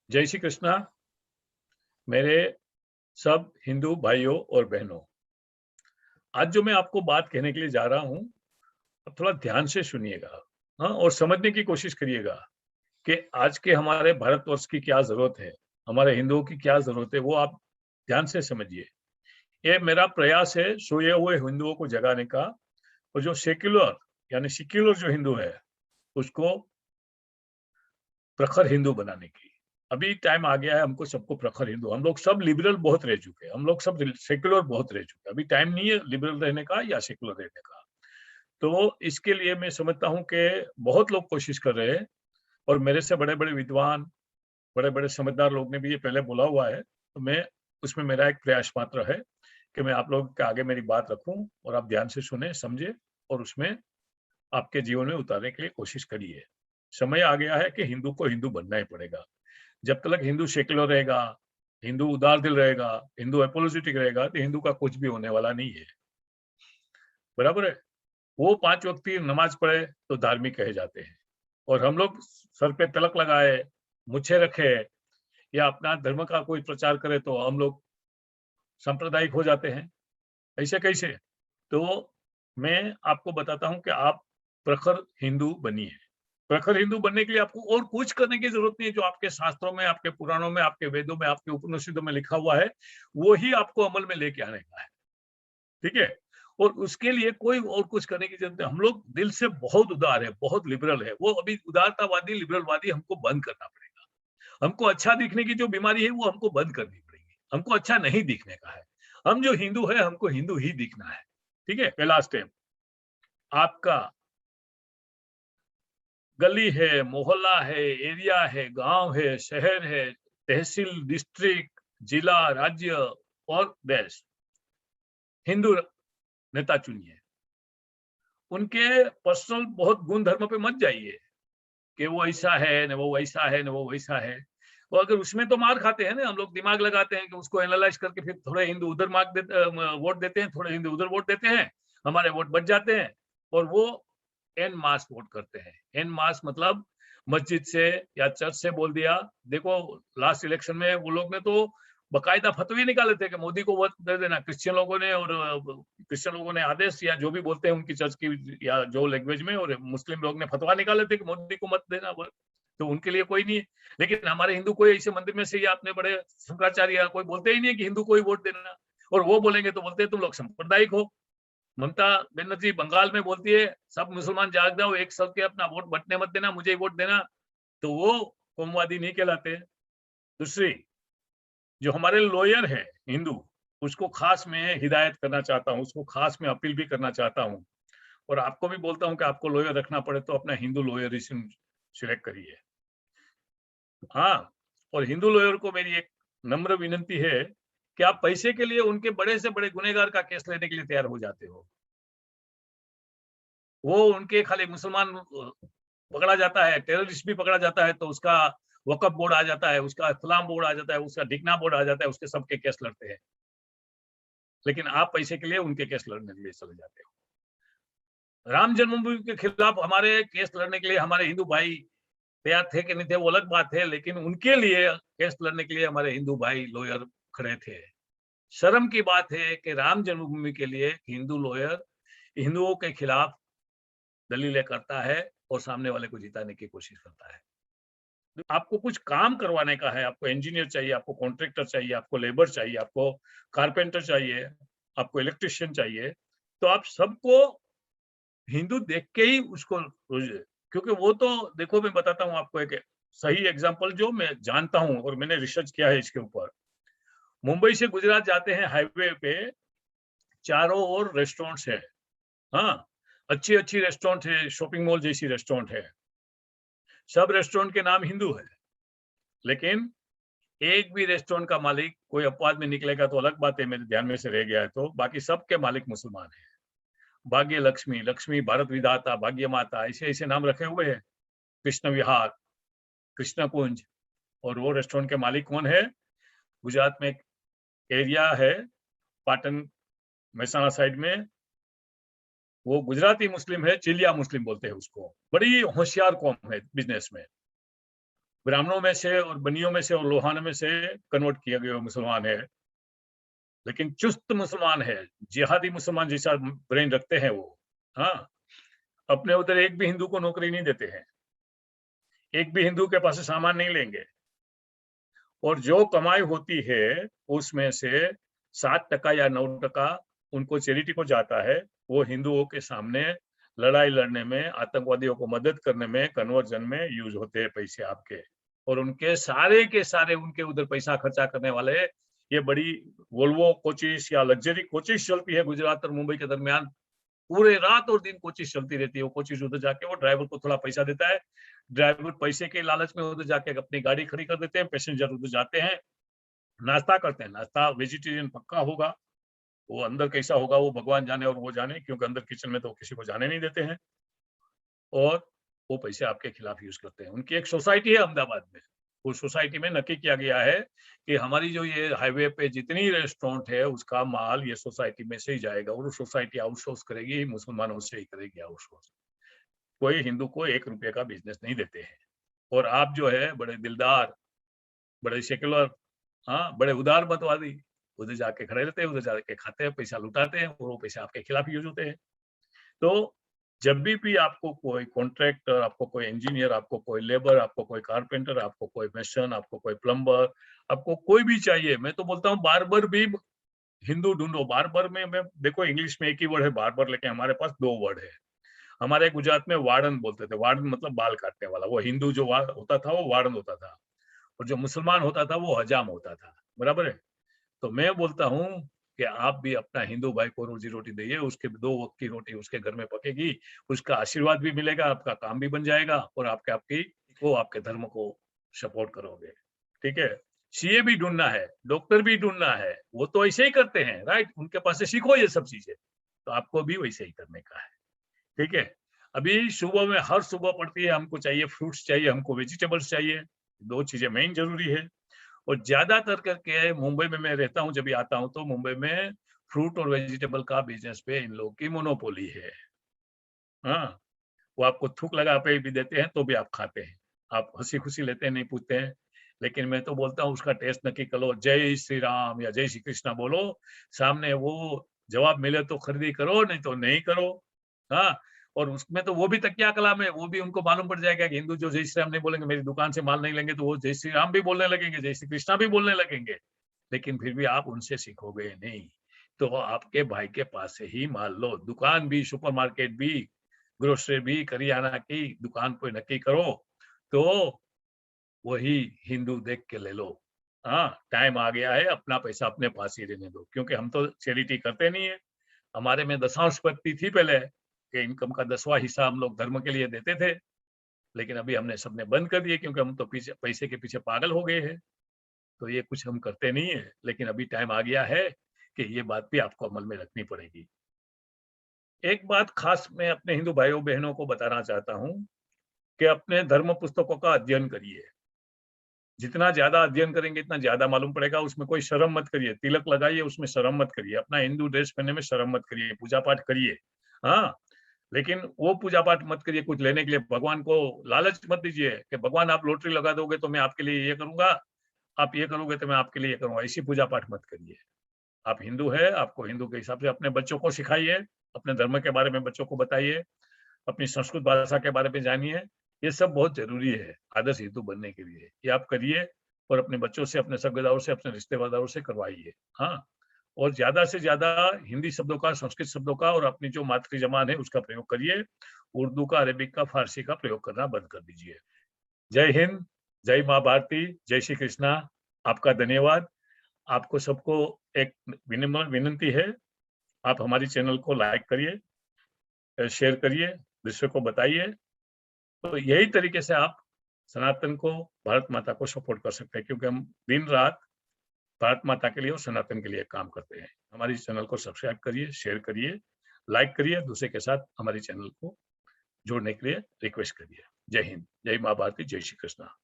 जय श्री कृष्णा मेरे सब हिंदू भाइयों और बहनों। आज जो मैं आपको बात कहने के लिए जा रहा हूँ, अब थोड़ा ध्यान से सुनिएगा। हाँ, और समझने की कोशिश करिएगा कि आज के हमारे भारतवर्ष की क्या जरूरत है, हमारे हिंदुओं की क्या जरूरत है, वो आप ध्यान से समझिए। ये मेरा प्रयास है सोए हुए हिंदुओं को जगाने का, और जो सेक्युलर यानी सेक्युलर जो हिंदू है उसको प्रखर हिंदू बनाने की। अभी टाइम आ गया है हमको सबको प्रखर हिंदू, हम लोग सब लिबरल बहुत रह चुके हैं, हम लोग सब सेक्युलर बहुत रह चुके हैं। अभी टाइम नहीं है लिबरल रहने का या सेक्युलर रहने का। तो इसके लिए मैं समझता हूँ कि बहुत लोग कोशिश कर रहे हैं, और मेरे से बड़े बड़े विद्वान, बड़े बड़े समझदार लोग ने भी ये पहले बोला हुआ है। तो मैं उसमें मेरा एक प्रयास मात्र है कि मैं आप लोगों के आगे मेरी बात रखूं और आप ध्यान से सुने, समझे, और उसमें आपके जीवन में उतारने के लिए कोशिश करिए। समय आ गया है कि हिंदू को हिंदू बनना ही पड़ेगा। जब तक हिंदू सेक्युलर रहेगा, हिंदू उदार दिल रहेगा, हिंदू एपोलोजेटिक रहेगा, तो हिंदू का कुछ भी होने वाला नहीं है। बराबर है। वो 5 वक्त की नमाज पढ़े तो धार्मिक कहे जाते हैं, और हम लोग सर पे तिलक लगाए, मुच्छे रखे, या अपना धर्म का कोई प्रचार करे तो हम लोग सांप्रदायिक हो जाते हैं। ऐसे कैसे? तो मैं आपको बताता हूं कि आप प्रखर हिंदू बनिए। प्रखर हिंदू बनने के लिए आपको और कुछ करने की जरूरत नहीं है। जो आपके शास्त्रों में, आपके पुराणों में, आपके वेदों में, आपके उपनिषदों में लिखा हुआ है, वो ही आपको अमल में लेके आने का है। ठीक है? और उसके लिए कोई और कुछ करने की जरूरत नहीं। हम लोग दिल से बहुत उदार है, बहुत लिबरल है। वो अभी उदारतावादी, लिबरलवादी हमको बंद करना पड़ेगा। हमको अच्छा दिखने की जो बीमारी है वो हमको बंद करनी पड़ेगी। हमको अच्छा नहीं दिखने का है। हम जो हिंदू है, हमको हिंदू ही दिखना है। ठीक है? पहला स्टेप आपका गली है, मोहल्ला है, एरिया है, गांव है, शहर है, तहसील, डिस्ट्रिक्ट, जिला, राज्य और देश, हिंदू नेता चुनिए। उनके पर्सनल बहुत गुण धर्म पे मत जाइए कि वो ऐसा है, न वो वैसा है, न वो वैसा है। वो अगर उसमें तो मार खाते हैं ना, हम लोग दिमाग लगाते हैं कि उसको एनालाइज करके फिर थोड़े हिंदू उधर वोट देते हैं, थोड़े हिंदू उधर वोट देते हैं, हमारे वोट बच जाते हैं। और वो एन मास वोट करते हैं। एन मास मतलब मस्जिद से या चर्च से बोल दिया। देखो, लास्ट इलेक्शन में वो लोग ने तो बकायदा फतवे निकाले थे कि मोदी को वोट दे देना। क्रिश्चियन लोगों ने, और क्रिश्चियन लोगों ने आदेश, या जो भी बोलते हैं उनकी चर्च की या जो लैंग्वेज में, और मुस्लिम लोग ने फतवा निकाले थे कि मोदी को मत देना। तो उनके लिए कोई नहीं है। लेकिन हमारे हिंदू कोई ऐसे मंदिर में से, या अपने बड़े शंकराचार्य कोई बोलते ही नहीं है कि हिंदू को ही वोट देना। और वो बोलेंगे तो बोलते हैं तुम लोग सांप्रदायिक हो। ममता बनर्जी बंगाल में बोलती है सब मुसलमान जाग जाओ, एक सबके अपना वोट बंटने मत देना, मुझे ही वोट देना। तो वो कौमवादी नहीं कहलाते। दूसरी, जो हमारे लॉयर है हिंदू, उसको खास मैं हिदायत करना चाहता हूँ, उसको खास मैं अपील भी करना चाहता हूँ। और आपको भी बोलता हूँ कि आपको लॉयर रखना पड़े तो अपना हिंदू लॉयरिज्म सिलेक्ट करिए। हाँ, और हिंदू लॉयर को मेरी एक नम्र विनंती है कि आप पैसे के लिए उनके बड़े से बड़े गुनेगार का केस लेने के लिए तैयार हो जाते हो। वो उनके खाली मुसलमान पकड़ा जाता है, टेररिस्ट भी पकड़ा जाता है तो उसका वक्फ बोर्ड आ जाता है, उसका इस्लाम बोर्ड आ जाता है, उसका डिकना बोर्ड आ जाता है, उसके सबके केस लड़ते हैं। लेकिन आप पैसे के लिए उनके केस लड़ने के लिए चले जाते हो। राम जन्मभूमि के खिलाफ हमारे केस लड़ने के लिए हमारे हिंदू भाई तैयार थे कि नहीं थे वो अलग बात है, लेकिन उनके लिए केस लड़ने के लिए हमारे हिंदू भाई लॉयर खड़े थे। शर्म की बात है कि राम जन्मभूमि के लिए हिंदू लॉयर हिंदुओं के खिलाफ दलीलें करता है और सामने वाले को जिताने की कोशिश करता है। आपको कुछ काम करवाने का है, आपको इंजीनियर चाहिए, आपको कॉन्ट्रैक्टर चाहिए, आपको लेबर चाहिए, आपको कारपेंटर चाहिए, आपको इलेक्ट्रिशियन चाहिए, तो आप सबको हिंदू देख के ही उसको, क्योंकि वो तो देखो, मैं बताता हूँ आपको एक सही एग्जांपल जो मैं जानता हूँ और मैंने रिसर्च किया है इसके ऊपर। मुंबई से गुजरात जाते हैं हाईवे पे, चारों ओर रेस्टोरेंट्स है। हाँ, अच्छी अच्छी रेस्टोरेंट है, शॉपिंग मॉल जैसी रेस्टोरेंट है। सब रेस्टोरेंट के नाम हिंदू है, लेकिन एक भी रेस्टोरेंट का मालिक कोई अपवाद में निकलेगा तो अलग बात है, मेरे ध्यान में से रह गया है, तो बाकी सबके मालिक मुसलमान है। भाग्य लक्ष्मी, लक्ष्मी भारत विधाता, भाग्य माता, ऐसे ऐसे नाम रखे हुए हैं। कृष्ण विहार, कृष्ण कुंज। और वो रेस्टोरेंट के मालिक कौन है? गुजरात में एक एरिया है, पाटन, महसाणा साइड में, वो गुजराती मुस्लिम है, चिलिया मुस्लिम बोलते हैं उसको। बड़ी होशियार कौम है बिजनेस में। ब्राह्मणों में से और बनियों में से और लोहानों में से कन्वर्ट किया गया मुसलमान है, लेकिन चुस्त मुसलमान है, जिहादी मुसलमान जैसा ब्रेन रखते हैं वो। हाँ, अपने उधर एक भी हिंदू को नौकरी नहीं देते हैं, एक भी हिंदू के पास से सामान नहीं लेंगे, और जो कमाई होती है उसमें से 7% या 9% उनको चैरिटी को जाता है। वो हिंदुओं के सामने लड़ाई लड़ने में, आतंकवादियों को मदद करने में, कन्वर्जन में यूज होते हैं पैसे आपके। और उनके सारे के सारे उनके उधर पैसा खर्चा करने वाले, ये बड़ी वोल्वो कोचिस या लग्जरी कोचिस चलती है गुजरात और मुंबई के दरमियान, पूरे रात और दिन कोचिस चलती रहती है। वो कोचिस उधर जाके वो ड्राइवर को थोड़ा पैसा देता है, ड्राइवर पैसे के लालच में उधर जाके अपनी गाड़ी खड़ी कर देते हैं, पैसेंजर उधर जाते हैं, नाश्ता करते हैं। नाश्ता वेजिटेरियन पक्का होगा, वो अंदर कैसा होगा वो भगवान जाने और वो जाने, क्योंकि अंदर किचन में तो किसी को जाने नहीं देते हैं, और वो पैसे आपके खिलाफ यूज करते हैं। उनकी एक सोसाइटी है अहमदाबाद में, उस सोसाइटी में नक्की किया गया है कि हमारी जो ये हाईवे पे जितनी रेस्टोरेंट है उसका माल ये सोसाइटी में से ही जाएगा, और सोसाइटी आउटसोर्स करेगी, मुसलमानों से ही करेगी आउटसोर्स। कोई हिंदू को 1 रुपये का बिजनेस नहीं देते हैं। और आप जो है बड़े दिलदार, बड़े सेक्युलर, हाँ, बड़े उदारमतवादी, उधर जाके खड़े रहते हैं, उधर जाके खाते हैं, पैसा लुटाते हैं, और वो पैसे आपके खिलाफ यूज होते हैं। तो जब भी आपको कोई कॉन्ट्रैक्टर, आपको कोई इंजीनियर, आपको कोई लेबर, आपको कोई कारपेंटर, आपको कोई मेसन, आपको कोई प्लम्बर, आपको कोई भी चाहिए, मैं तो बोलता हूँ बार्बर भी हिंदू ढूंढो। बार्बर में मैं देखो इंग्लिश में एक ही वर्ड है बार्बर, लेकिन हमारे पास 2 वर्ड है। हमारे गुजरात में वार्डन बोलते थे, वार्डन मतलब बाल काटने वाला। वो हिंदू जो होता था वो वार्डन होता था, और जो मुसलमान होता था वो हजाम होता था, बराबर है। तो मैं बोलता हूँ कि आप भी अपना हिंदू भाई को रोजी रोटी दीजिए, उसके 2 वक्त की रोटी उसके घर में पकेगी, उसका आशीर्वाद भी मिलेगा, आपका काम भी बन जाएगा, और आपके धर्म को सपोर्ट करोगे। ठीक है, सीए भी ढूंढना है, डॉक्टर भी ढूंढना है, वो तो ऐसे ही करते हैं, राइट, उनके पास से सीखो ये सब चीजें, तो आपको भी वैसे ही करने का है। ठीक है, अभी सुबह में हर सुबह पड़ती है, हमको चाहिए फ्रूट्स चाहिए, हमको वेजिटेबल्स चाहिए, 2 चीजें मेन जरूरी है। और ज्यादातर करके मुंबई में मैं रहता हूँ, जब भी आता हूँ तो मुंबई में फ्रूट और वेजिटेबल का बिजनेस पे इन लोगों की मोनोपोली है। हाँ, वो आपको थूक लगा पे भी देते हैं तो भी आप खाते हैं, आप हंसी खुशी लेते हैं, नहीं पूछते हैं। लेकिन मैं तो बोलता हूँ उसका टेस्ट नक्की करो, जय श्री राम या जय श्री कृष्णा बोलो, सामने वो जवाब मिले तो खरीदी करो, नहीं तो नहीं करो। हाँ, और उसमें तो वो भी तकिया कलाम है, वो भी उनको मालूम पड़ जाएगा कि हिंदू जो जय श्री राम नहीं बोलेंगे, मेरी दुकान से माल नहीं लेंगे, तो वो जय श्री राम भी बोलने लगेंगे, जय श्री कृष्णा भी बोलने लगेंगे। लेकिन फिर भी आप उनसे सीखोगे नहीं, तो आपके भाई के पास से ही माल लो। दुकान भी, सुपरमार्केट भी, ग्रोसरी भी, करियाना की दुकान पे नक्की करो, तो वही हिंदू देख के ले लो। हाँ, टाइम आ गया है, अपना पैसा अपने पास ही रहने दो, क्योंकि हम तो चैरिटी करते नहीं है। हमारे में दशांश पद्धति थी पहले, कि इनकम का 10वां हिस्सा हम लोग धर्म के लिए देते थे, लेकिन अभी हमने सबने बंद कर दिए, क्योंकि हम तो पीछे पैसे के पीछे पागल हो गए हैं। तो ये कुछ हम करते नहीं है, लेकिन अभी टाइम आ गया है कि ये बात भी आपको अमल में रखनी पड़ेगी। एक बात खास मैं अपने हिंदू भाइयों बहनों को बताना चाहता हूँ कि अपने धर्म पुस्तकों का अध्ययन करिए। जितना ज्यादा अध्ययन करेंगे इतना ज्यादा मालूम पड़ेगा। उसमें कोई शर्म मत करिए, तिलक लगाइए उसमें शर्म मत करिए, अपना हिंदू ड्रेस पहनने में शर्म मत करिए, पूजा पाठ करिए। हाँ, लेकिन वो पूजा पाठ मत करिए कुछ लेने के लिए। भगवान को लालच मत दीजिए कि भगवान आप लॉटरी लगा दोगे तो मैं आपके लिए ये करूंगा, आप ये करोगे तो मैं आपके लिए ये करूंगा। ऐसी पूजा पाठ मत करिए। आप हिंदू है, आपको हिंदू के हिसाब से अपने बच्चों को सिखाइए, अपने धर्म के बारे में बच्चों को बताइए, अपनी संस्कृत भाषा के बारे में जानिए। ये सब बहुत जरूरी है आदर्श हिंदू बनने के लिए। ये आप करिए, और अपने बच्चों से, अपने सगेदारों से, अपने रिश्तेदारों से करवाइए। हाँ, और ज्यादा से ज्यादा हिंदी शब्दों का, संस्कृत शब्दों का, और अपनी जो मातृ जबान है उसका प्रयोग करिए। उर्दू का, अरेबिक का, फारसी का प्रयोग करना बंद कर दीजिए। जय हिंद, जय माँ भारती, जय श्री कृष्णा। आपका धन्यवाद। आपको सबको एक विनम्र विनंती है, आप हमारी चैनल को लाइक करिए, शेयर करिए, दूसरे को बताइए। तो यही तरीके से आप सनातन को, भारत माता को सपोर्ट कर सकते हैं, क्योंकि हम दिन रात भारत माता के लिए और सनातन के लिए काम करते हैं। हमारी चैनल को सब्सक्राइब करिए, शेयर करिए, लाइक करिए, दूसरे के साथ हमारी चैनल को जोड़ने के लिए रिक्वेस्ट करिए। जय हिंद, जय माँ भारती, जय श्री कृष्णा।